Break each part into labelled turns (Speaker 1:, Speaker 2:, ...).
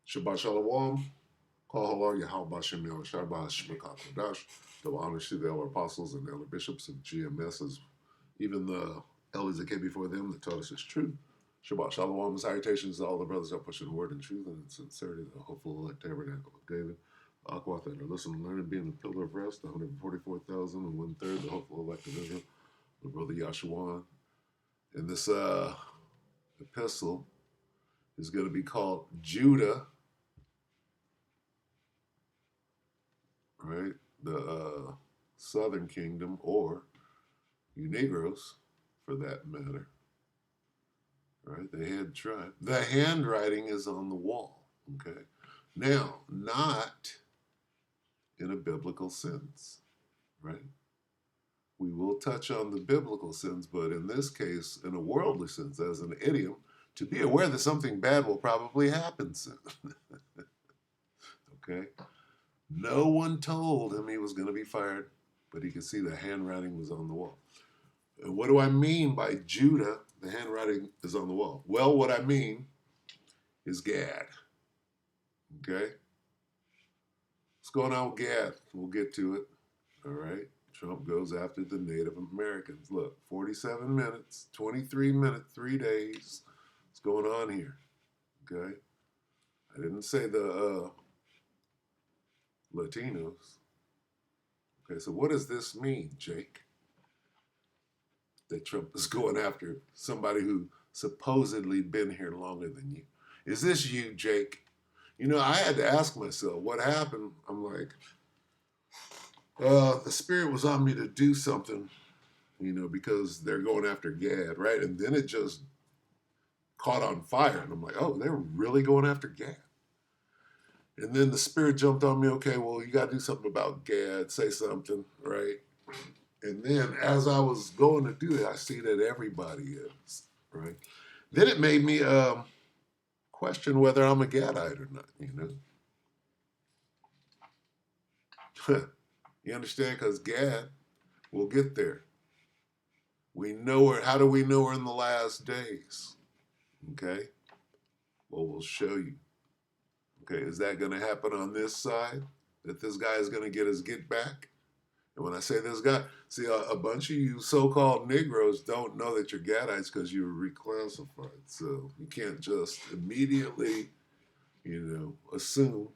Speaker 1: Shabbat Shalom. Kol Halal Yahal Bashem Yahweh Shabbat Shmekah Kodash. Double honors to the elder apostles and elder bishops of GMS, as even the elders that came before them that taught us is true. Shabbat Shalom. Salutations to all the brothers that push the word and truth and in sincerity, the hopeful elect tabernacle of David. Aquath that are listening, learning, being the pillar of rest, the 144,000 and 1/3, the hopeful elect of Israel, the brother Yashuan. And this epistle is going to be called Judah, right? The southern kingdom, or you Negroes, for that matter, right? The head tribe. The handwriting is on the wall, okay? Now, not in a biblical sense, right? We will touch on the biblical sense, but in this case, in a worldly sense, as an idiom, to be aware that something bad will probably happen soon. Okay? No one told him he was going to be fired, but he could see the handwriting was on the wall. And what do I mean by Judah, the handwriting is on the wall? Well, what I mean is Gad. Okay? What's going on with Gad? We'll get to it. All right? Trump goes after the Native Americans. Look, 47 minutes, 23 minutes, 3 days. What's going on here? Okay? I didn't say the Latinos. Okay, so what does this mean, Jake? That Trump is going after somebody who supposedly been here longer than you. Is this you, Jake? You know, I had to ask myself what happened. I'm like, the spirit was on me to do something, you know, because they're going after Gad, right? And then it just caught on fire. And I'm like, oh, they're really going after Gad. And then the spirit jumped on me, okay, well, you got to do something about Gad, say something, right? And then as I was going to do it, I see that everybody is, right? Then it made me question whether I'm a Gadite or not, you know? You understand? Because Gad, we'll get there. We know her. How do we know her in the last days? Okay? Well, we'll show you. Okay, is that going to happen on this side? That this guy is going to get his get back? And when I say this guy, see, a bunch of you so-called Negroes don't know that you're Gadites because you were reclassified. So you can't just immediately, you know, assume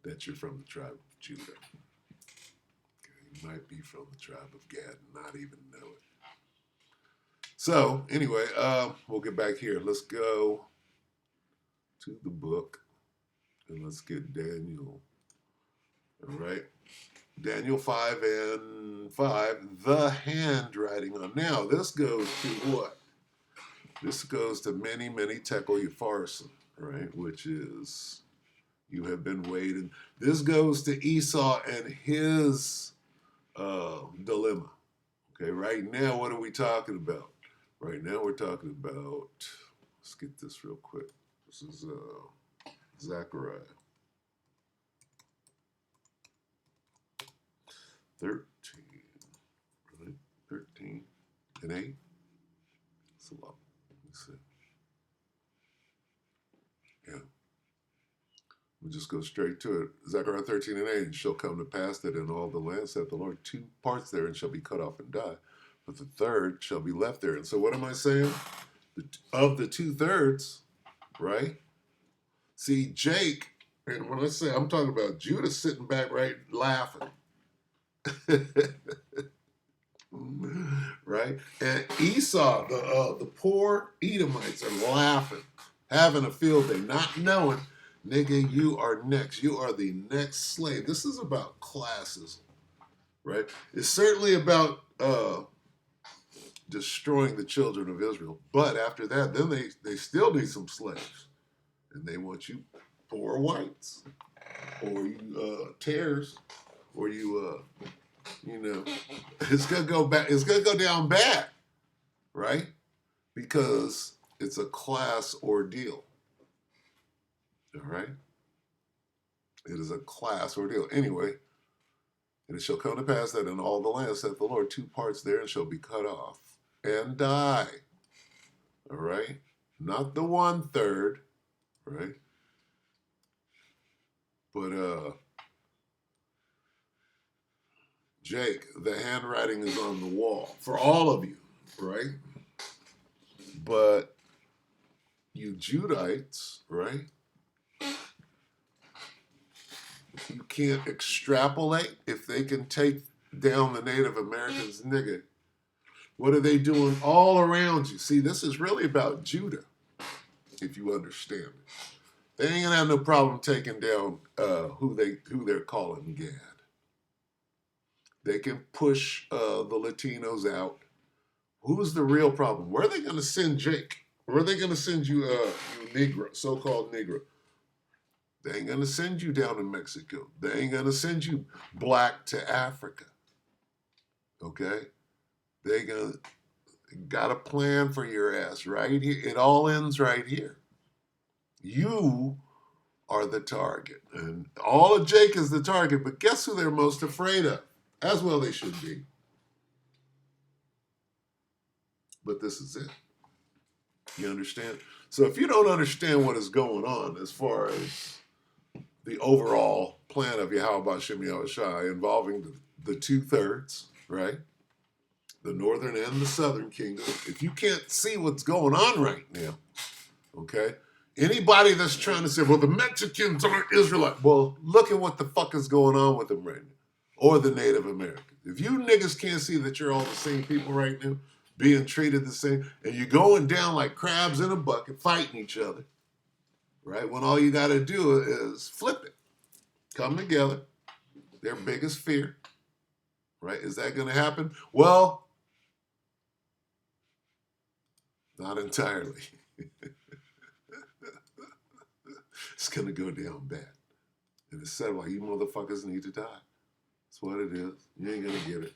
Speaker 1: that you're from the tribe of Judah. Okay, you might be from the tribe of Gad and not even know it. So anyway, we'll get back here. Let's go to the book and let's get Daniel. All right. Daniel 5 and 5, the handwriting on. Now, this goes to what? This goes to many, many tekel upharsin, right? Which is, you have been waiting. This goes to Esau and his dilemma. Okay, right now, what are we talking about? Right now, we're talking about, let's get this real quick. This is Zechariah 13, right? 13 and 8. It's a lot. Let me see. Yeah. We'll just go straight to it. Zechariah 13 and 8. And shall come to pass that in all the land, saith the Lord, 2 parts therein shall be cut off and die, but the third shall be left there. And so what am I saying? Of the 2/3, right? See, Jake, and when I say I'm talking about Judah sitting back right laughing. Right? And Esau, the poor Edomites are laughing, having a field day, not knowing, nigga, you are next. You are the next slave. This is about classism, right? It's certainly about destroying the children of Israel. But after that, then they still need some slaves. And they want you poor whites, or you tares, or you you know, it's gonna go back. It's gonna go down bad, right? Because it's a class ordeal. All right, it is a class ordeal. Anyway, and it shall come to pass that in all the land, saith the Lord, 2 parts therein shall be cut off and die. All right, not the 1/3, right? But Jake, the handwriting is on the wall for all of you, right? But you Judites, right? You can't extrapolate if they can take down the Native Americans, nigga. What are they doing all around you? See, this is really about Judah, if you understand it. They ain't gonna have no problem taking down who they're calling Gad. They can push the Latinos out. Who's the real problem? Where are they gonna send Jake? Where are they gonna send you, you Negro, so-called Negro? They ain't gonna send you down to Mexico. They ain't gonna send you black to Africa. Okay? They got a plan for your ass right here. It all ends right here. You are the target. And all of Jake is the target, but guess who they're most afraid of? As well they should be. But this is it. You understand? So if you don't understand what is going on as far as the overall plan of Yahweh Shem Yahushai involving the 2/3, right? The northern and the southern kingdom. If you can't see what's going on right now, okay? Anybody that's trying to say, well, the Mexicans aren't Israelite. Well, look at what the fuck is going on with them right now. Or the Native Americans. If you niggas can't see that you're all the same people right now, being treated the same, and you're going down like crabs in a bucket, fighting each other, right? When all you got to do is flip it. Come together. Their biggest fear, right? Is that going to happen? Well, not entirely. It's going to go down bad. And it's said, well, you motherfuckers need to die. That's what it is. You ain't going to get it.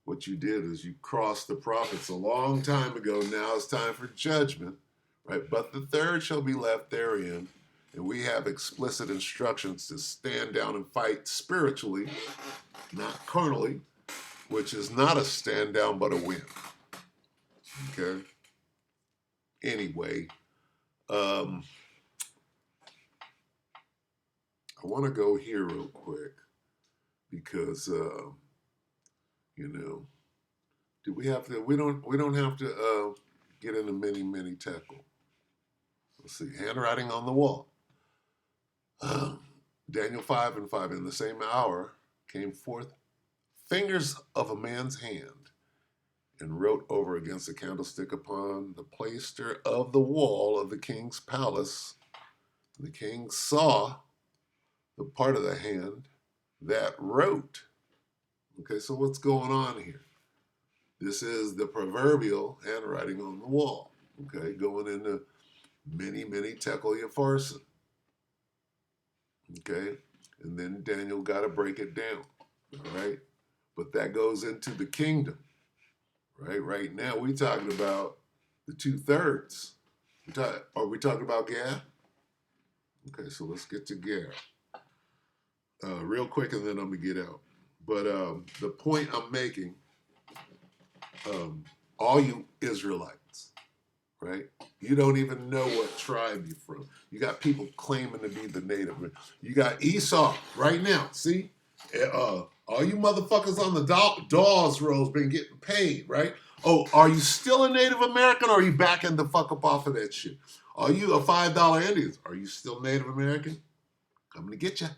Speaker 1: What you did is you crossed the prophets a long time ago. Now it's time for judgment, right? But the third shall be left therein. And we have explicit instructions to stand down and fight spiritually, not carnally, which is not a stand down but a win. Okay? Anyway, I want to go here real quick because you know, do we have to? We don't have to get into many tackle. Let's see, handwriting on the wall. Daniel 5:5. In the same hour came forth fingers of a man's hand, and wrote over against the candlestick upon the plaister of the wall of the king's palace. The king saw the part of the hand that wrote. Okay, so what's going on here? This is the proverbial handwriting on the wall. Okay, going into many tekel upharsin. Okay, and then Daniel got to break it down. All right, but that goes into the kingdom. Right, right now we talking about the 2/3. Are we talking about Gad? Okay, so let's get to Gad real quick, and then I'm gonna get out. But the point I'm making, all you Israelites, right? You don't even know what tribe you're from. You got people claiming to be the native. You got Esau right now. See, all you motherfuckers on the Dawes rolls been getting paid, right? Oh, are you still a Native American, or are you backing the fuck up off of that shit? Are you a $5 Indian? Are you still Native American? Coming to get you.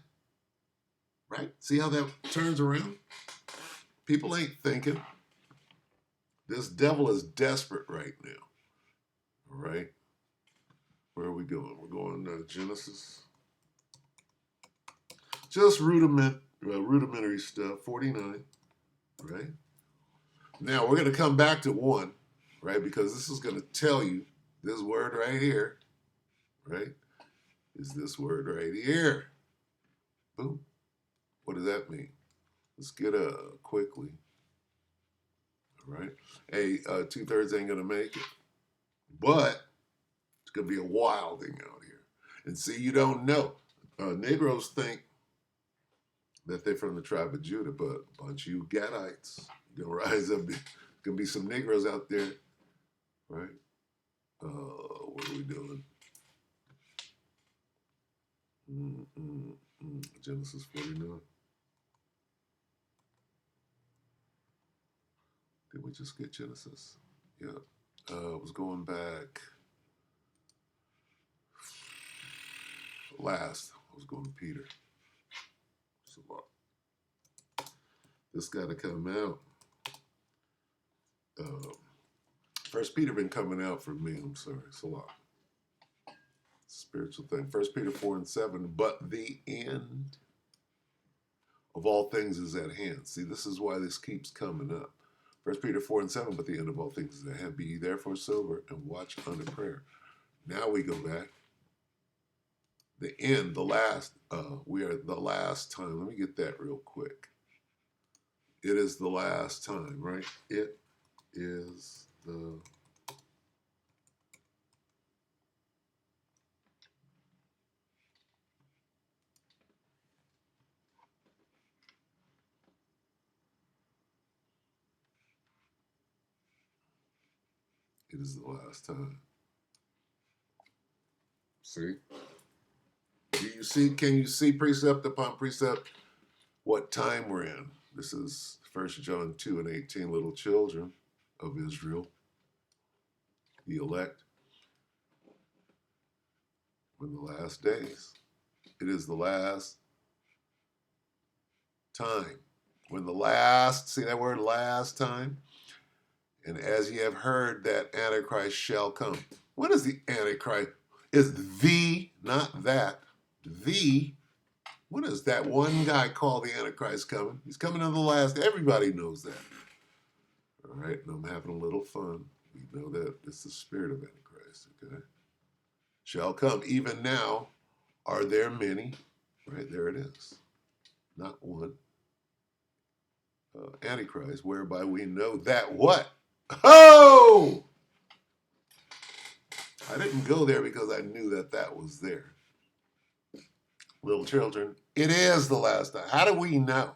Speaker 1: Right? See how that turns around? People ain't thinking. This devil is desperate right now. All right? Where are we going? We're going to Genesis. Just rudimentary stuff, 49, right? Now, we're going to come back to 1, right? Because this is going to tell you this word right here, right? Is this word right here. Boom. What does that mean? Let's get quickly. All right. Hey, 2/3 ain't going to make it. But it's going to be a wilding out here. And see, you don't know. Negroes think that they're from the tribe of Judah, but a bunch of you Gadites going to rise up. There's going to be some Negroes out there, right? Genesis 49. Did we just get Genesis? Yeah. I was going back last. I was going to Peter. So this got to come out. First Peter been coming out for me. I'm sorry. It's a lot. Spiritual thing. 1 Peter 4 and 7. But the end of all things is at hand. See, this is why this keeps coming up. 1 Peter 4 and 7. But the end of all things is at hand. Be ye therefore sober and watch unto prayer. Now we go back. The end, the last. We are the last time. Let me get that real quick. It is the last time, right? It is the last time. See? Do you see? Can you see precept upon precept what time we're in? This is 1 John 2 and 18. Little children of Israel, the elect, in the last days. It is the last time. When the last, see that word last time? And as ye have heard that Antichrist shall come. What is the Antichrist? It's the, not that, the. What is that one guy called the Antichrist coming? He's coming in the last. Everybody knows that. All right, and I'm having a little fun. We know that it's the spirit of Antichrist, okay? Shall come. Even now are there many. Right, there it is. Not one. Antichrist, whereby we know that what? Oh! I didn't go there because I knew that that was there. Little children, it is the last time. How do we know?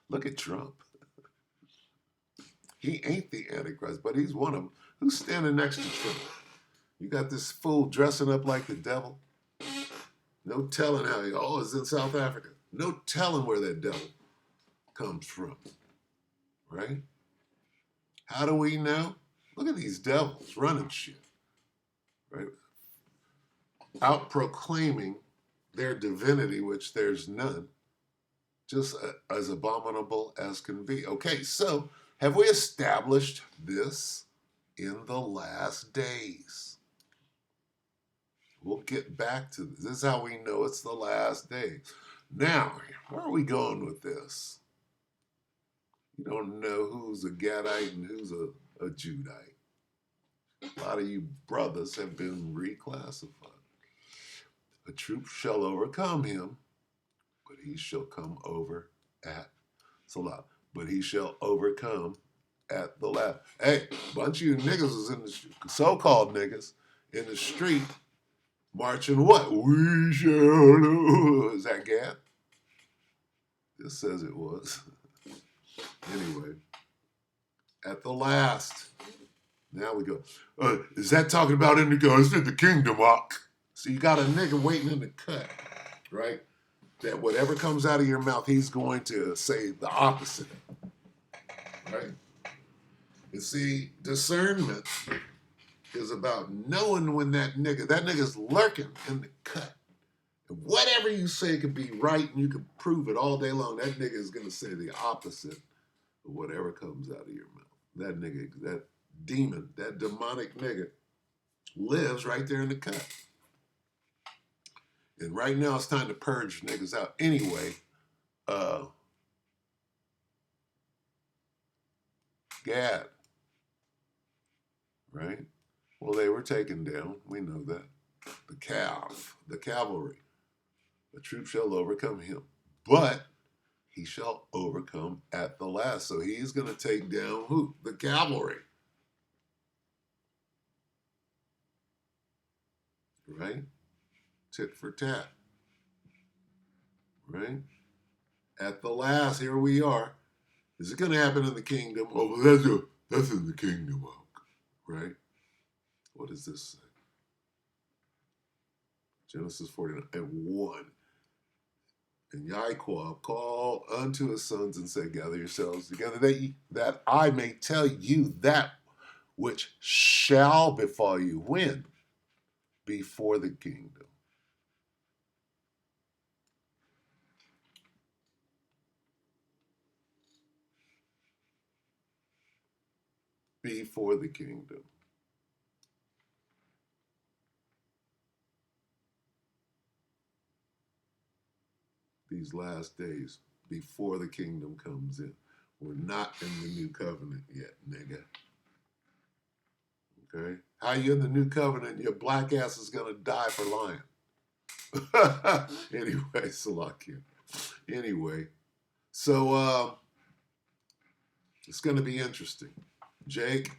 Speaker 1: Look at Trump. He ain't the Antichrist, but he's one of them. Who's standing next to Trump? You got this fool dressing up like the devil. No telling how he, oh, it's in South Africa. No telling where that devil comes from, right? How do we know? Look at these devils running shit, right? Out proclaiming their divinity, which there's none, just as abominable as can be. Okay, so have we established this in the last days? We'll get back to this. This is how we know it's the last days. Now, where are we going with this? You don't know who's a Gadite and who's a Judite. A lot of you brothers have been reclassified. A troop shall overcome him, but he shall come over at, it's a lot, but he shall overcome at the last. Hey, a bunch of you niggas was in the, so-called niggas, in the street, marching what? We shall lose. Is that Gad? It says it was. Anyway, at the last. Now we go. Is that talking about in the kingdom? So you got a nigga waiting in the cut, right? That whatever comes out of your mouth, he's going to say the opposite, right? You see, discernment is about knowing when that nigga's lurking in the cut. And whatever you say could be right and you can prove it all day long. That nigga is going to say the opposite of whatever comes out of your mouth. That nigga, that demon, that demonic nigga lives right there in the cut. And right now it's time to purge niggas out. Anyway, Gad, right? Well, they were taken down. We know that. The cavalry. The troop shall overcome him. But he shall overcome at the last. So he's going to take down who? The cavalry. Right? Tit for tat. Right? At the last, here we are. Is it going to happen in the kingdom? Oh, well, that's in the kingdom, right? What does this say? Genesis 49:1. And Yaakov called unto his sons and said, gather yourselves together, that I may tell you that which shall befall you. When? Before the kingdom. Before the kingdom. These last days, before the kingdom comes in. We're not in the new covenant yet, nigga. Okay? How you in the new covenant? Your black ass is going to die for lying. Anyway, Salakia. Anyway, so it's going to be interesting. Jake,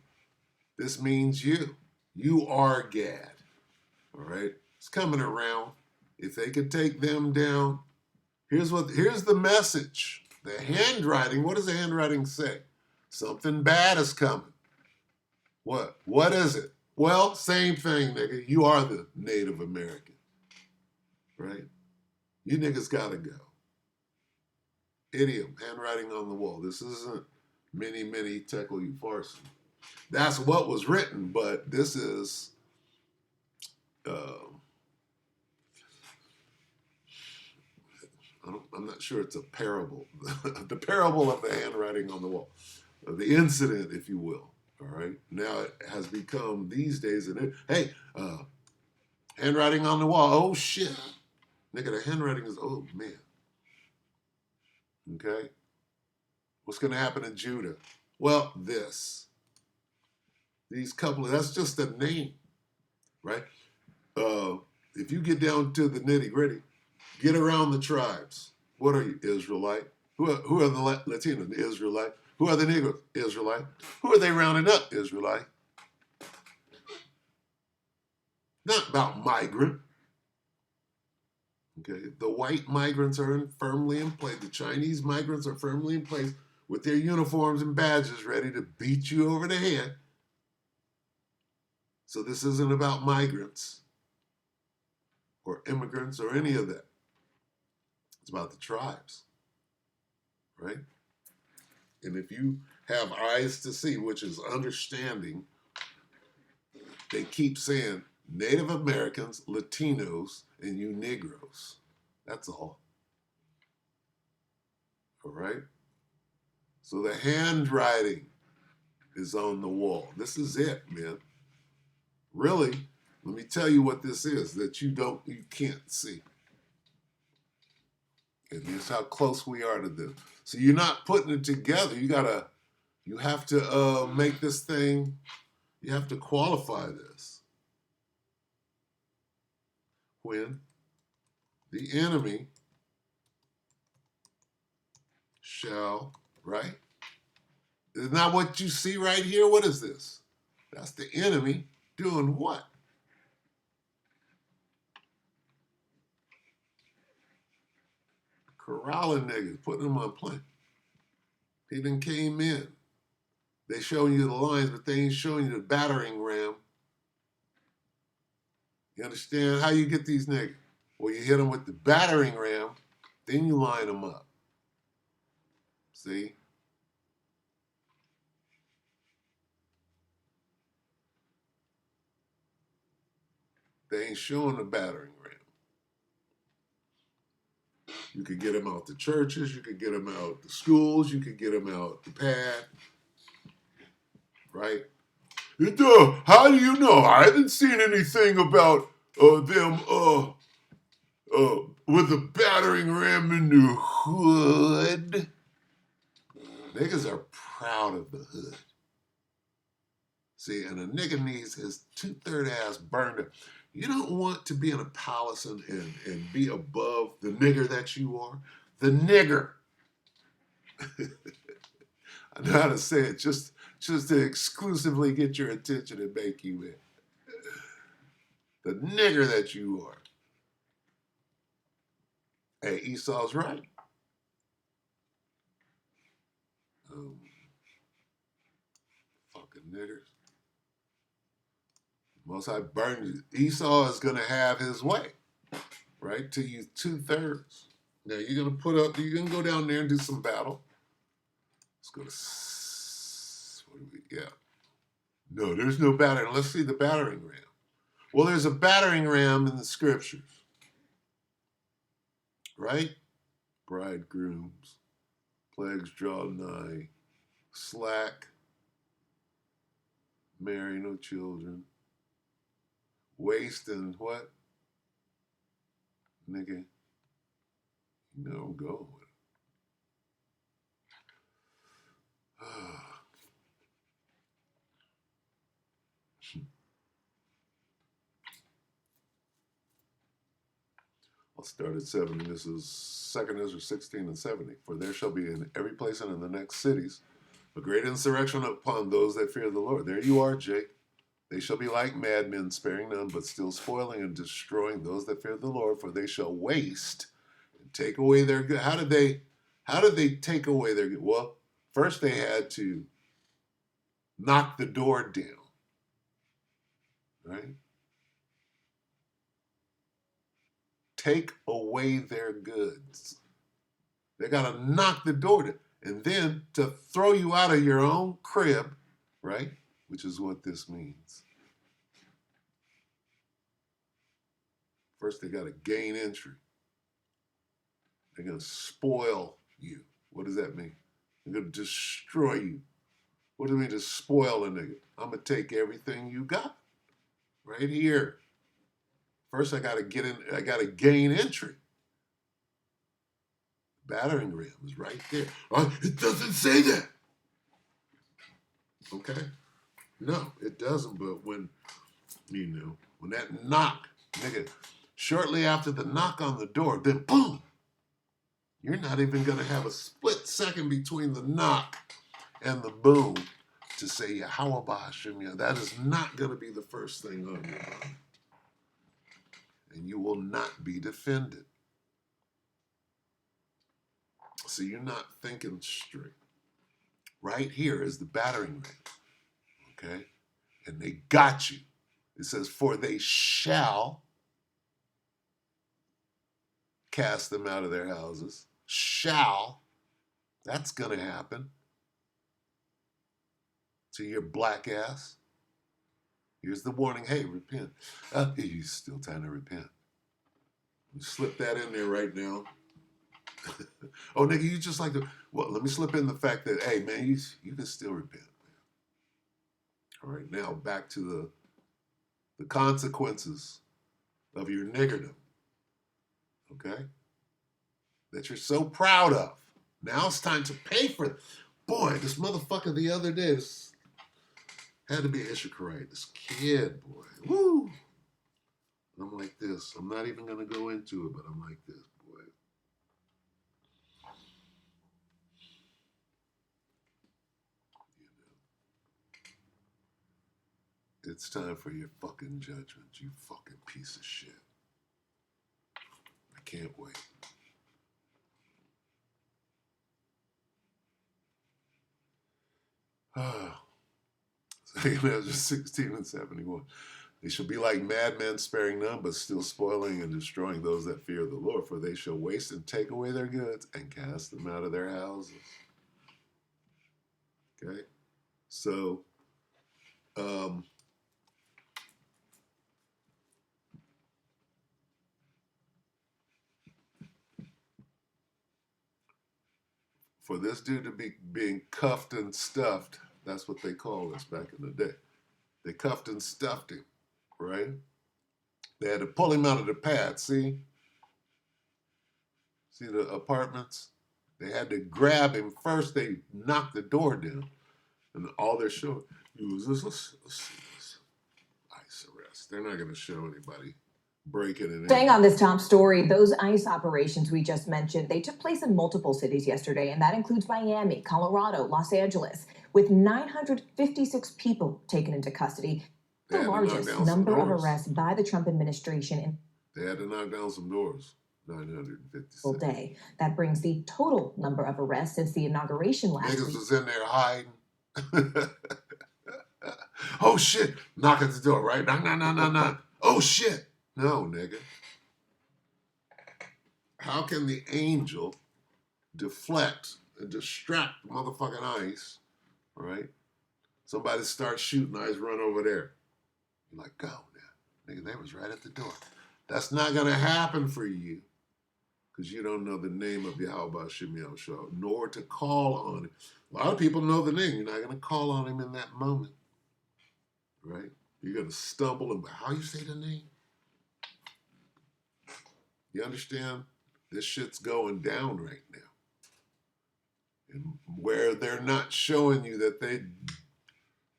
Speaker 1: this means you. You are Gad. All right? It's coming around. If they could take them down, here's the message. The handwriting, what does the handwriting say? Something bad is coming. What? What is it? Well, same thing, nigga. You are the Native American. Right? You niggas gotta go. Idiom, handwriting on the wall. This isn't many tekel you farsi. That's what was written, but this is I'm not sure it's a parable. The parable of the handwriting on the wall. The incident, if you will. All right. Now it has become these days, handwriting on the wall. Oh shit. Nigga, the handwriting is, oh man. Okay. What's going to happen in Judah? Well, this. These couple, that's just a name, right? If you get down to the nitty gritty, get around the tribes. What are you, Israelite? Who are the Latinos? Israelite. Who are the Negroes? Israelite. Who are they rounding up? Israelite. Not about migrant. Okay, the white migrants are firmly in place. The Chinese migrants are firmly in place with their uniforms and badges ready to beat you over the head. So this isn't about migrants or immigrants or any of that. It's about the tribes, right? And if you have eyes to see, which is understanding, they keep saying Native Americans, Latinos, and you Negroes. That's all. All right? So the handwriting is on the wall. This is it, man. Really, let me tell you what this is that you can't see. And here's how close we are to this. So you're not putting it together. You have to make this thing, you have to qualify this. When the enemy shall, right? Isn't that what you see right here? What is this? That's the enemy doing what? Corralling niggas, putting them on plane. He done came in. They showing you the lines, but they ain't showing you the battering ram. You understand how you get these niggas? Well, you hit them with the battering ram, then you line them up. See? They ain't showing the battering ram. You could get them out the churches, you could get them out the schools, you could get them out the pad, right? How do you know? I haven't seen anything about them with the battering ram in the hood. Niggas are proud of the hood. See, and a nigga needs his 2/3 ass burned up. You don't want to be in a palace and be above the nigger that you are. The nigger. I know how to say it just to exclusively get your attention and make you in. The nigger that you are. Hey, Esau's right. Fucking niggers. Most High burns. Esau is going to have his way. right? To use 2/3. Now you're gonna put up. You're gonna go down there and do some battle. Let's go to what do we? Yeah. No, there's no battering. Let's see the battering ram. Well, there's a battering ram in the scriptures, right? Bridegrooms, plagues draw nigh, slack, marry no children, waste and what? Nigga, you know I'm going with it. I'll start at 70. This is 2 Ezra 16 and 70. For there shall be in every place and in the next cities a great insurrection upon those that fear the Lord. There you are, Jake. They shall be like madmen, sparing none, but still spoiling and destroying those that fear the Lord, for they shall waste and take away their good. How did they take away their good? Well, first they had to knock the door down, right? Take away their goods. They got to knock the door down. And then to throw you out of your own crib, right? Which is what this means. First, they got to gain entry. They're going to spoil you. What does that mean? They're going to destroy you. What do you mean to spoil a nigga? I'm going to take everything you got right here. First, I got to get in. I got to gain entry. Battering ram is right there. It doesn't say that. Okay? No, it doesn't. But when that knock, nigga, shortly after the knock on the door, then boom, you're not even going to have a split second between the knock and the boom to say, Yahweh Hashem. That is not going to be the first thing on your mind. And you will not be defended. So you're not thinking straight. Right here is the battering ram. Okay? And they got you. It says, for they shall cast them out of their houses. Shall. That's going to happen to your black ass. Here's the warning. Hey, repent. You're still trying to repent. You slip that in there right now. Oh, nigga, you just like to... Well, let me slip in the fact that, hey, man, you can still repent, man. All right, now back to the consequences of your niggerdom. Okay? That you're so proud of. Now it's time to pay for it. Boy, this motherfucker the other day had to be an Issachar. This kid, boy. Woo! And I'm like this. I'm not even going to go into it, but I'm like this, boy. It's time for your fucking judgment, you fucking piece of shit. I can't wait. Second Ezra 16 and 71. They shall be like madmen, sparing none, but still spoiling and destroying those that fear the Lord. For they shall waste and take away their goods and cast them out of their houses. Okay? So, for this dude to be being cuffed and stuffed, that's what they called us back in the day. They cuffed and stuffed him, right? They had to pull him out of the pad, see? See the apartments? They had to grab him. First, they knocked the door down. And all they're showing you is this ICE arrest. They're not going to show anybody breaking it in.
Speaker 2: Staying on this top story, those ICE operations we just mentioned, they took place in multiple cities yesterday, and that includes Miami, Colorado, Los Angeles, with 956 people taken into custody. The largest number of arrests by the Trump administration.
Speaker 1: They had to knock down some doors. 956.
Speaker 2: Day. That brings the total number of arrests since the inauguration last week.
Speaker 1: Niggas was in there hiding. Oh shit! Knock at the door, right? Knock, knock, knock, knock, knock. Oh shit! No, nigga. how can the angel deflect and distract motherfucking ICE, right? Somebody starts shooting, ICE run over there. You're like, go now. Nigga, they was right at the door. That's not going to happen for you because you don't know the name of Yahweh Shem Yahushua, nor to call on it. A lot of people know the name. You're not going to call on him in that moment, right? You're going to stumble and how you say the name? You understand? This shit's going down right now. And where they're not showing you that they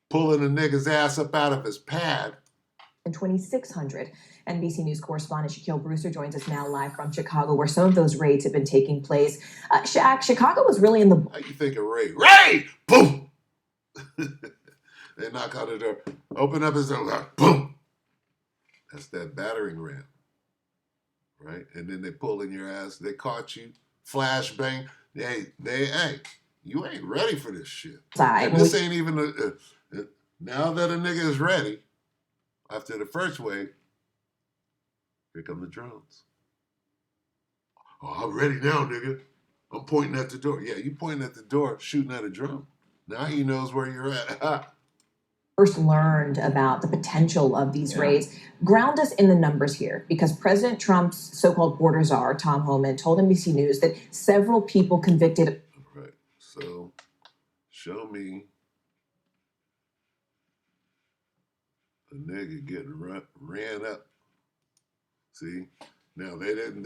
Speaker 1: pulling a nigga's ass up out of his pad.
Speaker 2: In 2600. NBC News correspondent Shaquille Brewster joins us now live from Chicago, where some of those raids have been taking place. Shaq, Chicago was really in the...
Speaker 1: How you think of raid? Raid! Boom! They knock on the door. Open up his door. Boom! That's that battering ram. Right? And then they pull in your ass. They caught you. Flashbang. Hey, you ain't ready for this shit. And this ain't even now that a nigga is ready, after the first wave, here come the drones. Oh, I'm ready now, nigga. I'm pointing at the door. Yeah, you pointing at the door, shooting at a drone. Now he knows where you're at.
Speaker 2: First learned about the potential of these raids. Ground us in the numbers here, because President Trump's so-called border czar, Tom Homan, told NBC News that several people convicted...
Speaker 1: All right, so show me a nigga getting ran up. See, now they didn't.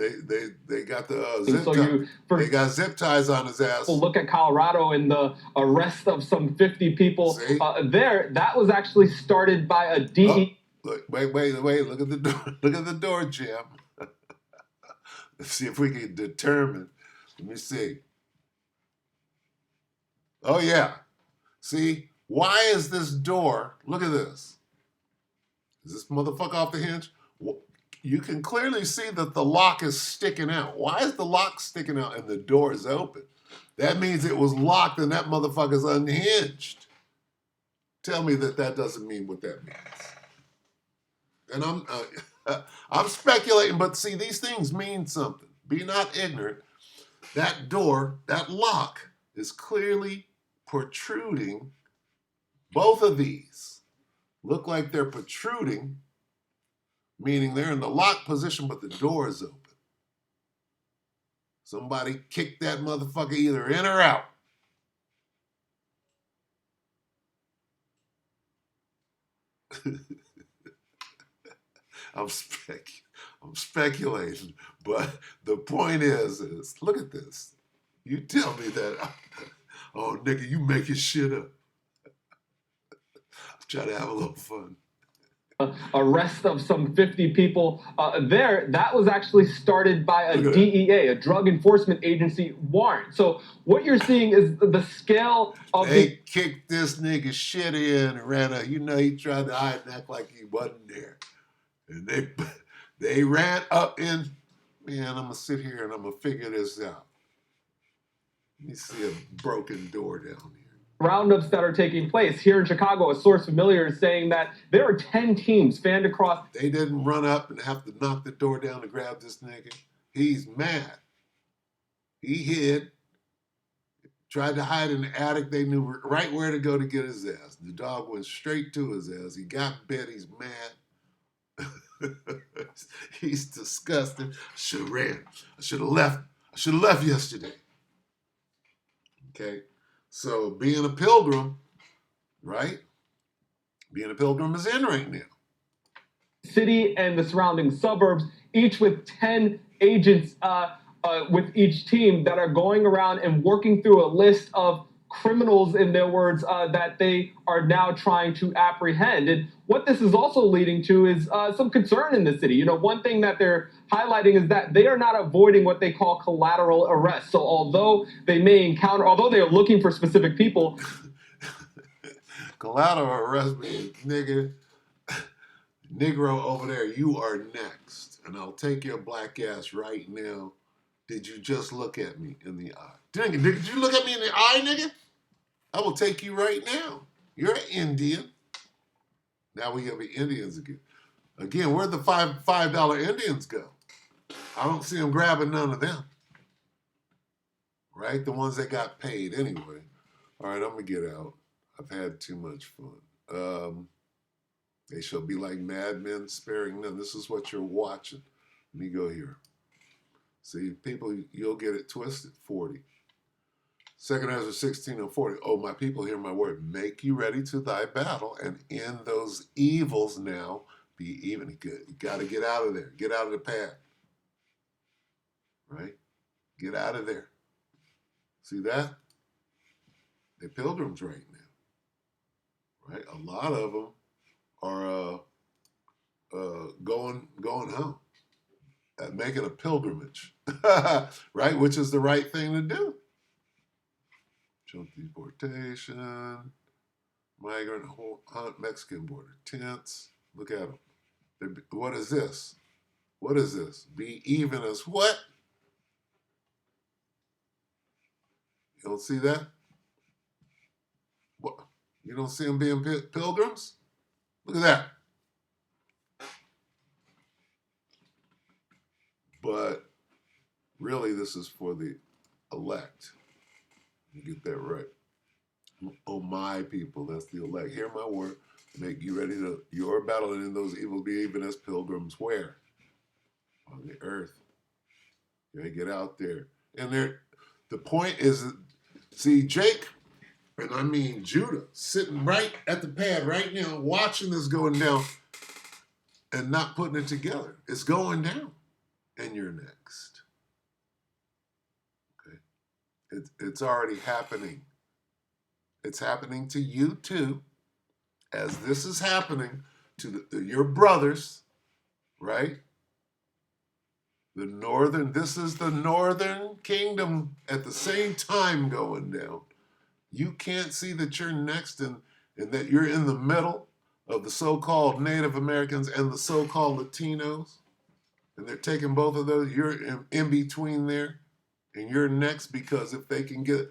Speaker 1: They got the zip ties. They got zip ties on his ass.
Speaker 3: Look at Colorado and the arrest of some 50 people there. That was actually started by a DE.
Speaker 1: Look, wait. Look at the door. Look at the door, Jim. Let's see if we can determine. Let me see. Oh yeah. See, why is this door? Look at this. Is this motherfucker off the hinge? You can clearly see that the lock is sticking out. Why is the lock sticking out and the door is open? That means it was locked and that motherfucker's unhinged. Tell me that doesn't mean what that means. And I'm speculating, but see, these things mean something. Be not ignorant. That door, that lock, is clearly protruding. Both of these look like they're protruding, meaning they're in the lock position, but the door is open. Somebody kicked that motherfucker either in or out. I'm speculating, but the point is look at this. You tell me that, oh nigga, you making shit up. Try to have a little fun.
Speaker 3: Arrest of some 50 people there. That was actually started by a DEA, a Drug Enforcement Agency warrant. So what you're seeing is the scale of
Speaker 1: they kicked this nigga shit in and ran out. You know, he tried to hide and act like he wasn't there. And they ran up in, man, I'm going to sit here and I'm going to figure this out. Let me see a broken door down here.
Speaker 3: Roundups that are taking place here in Chicago. A source familiar is saying that there are 10 teams fanned across.
Speaker 1: They didn't run up and have to knock the door down to grab this nigga. He's mad. He hid, tried to hide in the attic. They knew right where to go to get his ass. The dog went straight to his ass. He got bit. He's mad. He's disgusted. Should have ran. I should have left. I should have left yesterday. Okay. So being a pilgrim, right? Being a pilgrim is in right now.
Speaker 3: City and the surrounding suburbs, each with 10 agents with each team that are going around and working through a list of criminals, in their words, that they are now trying to apprehend. And what this is also leading to is some concern in the city. You know, one thing that they're highlighting is that they are not avoiding what they call collateral arrest. So although they are looking for specific people.
Speaker 1: Collateral arrest means, nigga, Negro over there, you are next. And I'll take your black ass right now. Did you just look at me in the eye? Did you look at me in the eye, nigga? I will take you right now. You're an Indian. Now we gotta be Indians again. Again, where'd the $5 Indians go? I don't see them grabbing none of them. Right? The ones that got paid anyway. All right, I'm going to get out. I've had too much fun. They shall be like madmen, sparing none. This is what you're watching. Let me go here. See, people, you'll get it twisted. 40. 2 Ezra 16 and 40. Oh, my people, hear my word. Make you ready to thy battle, and in those evils now be even good. You got to get out of there. Get out of the path. Right? Get out of there. See that? They're pilgrims right now. Right? A lot of them are going home, making a pilgrimage, right? Which is the right thing to do. Jump deportation, migrant hunt, Mexican border, tents. Look at them. What is this? What is this? Be even as what? You don't see that? What? You don't see them being pilgrims? Look at that. But really, this is for the elect. You get that right. Oh, my people, that's the elect. Hear my word. Make you ready to your battle, and in those evils be even as pilgrims. Where? On the earth. You gotta get out there. And the point is, see, Jake, and I mean Judah, sitting right at the pad right now, watching this going down and not putting it together. It's going down. And you're next. Okay. It's already happening. It's happening to you too, as this is happening to your brothers, right? This is the northern kingdom at the same time going down. You can't see that you're next and that you're in the middle of the so-called Native Americans and the so-called Latinos, and they're taking both of those. You're in between there, and you're next, because if they can get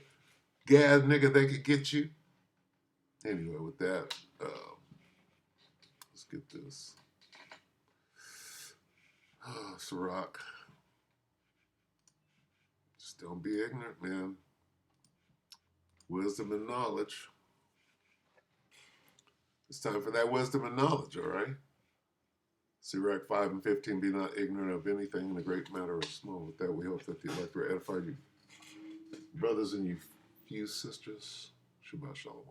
Speaker 1: Gad, nigga, they could get you. Anyway, with that, let's get this. Oh, Ciroc. Just don't be ignorant, man. Wisdom and knowledge. It's time for that wisdom and knowledge, all right? Sirach 5 and 15, be not ignorant of anything in the great matter or small. With that, we hope that the elect will edify you brothers and you few sisters. Shabbat Shalom.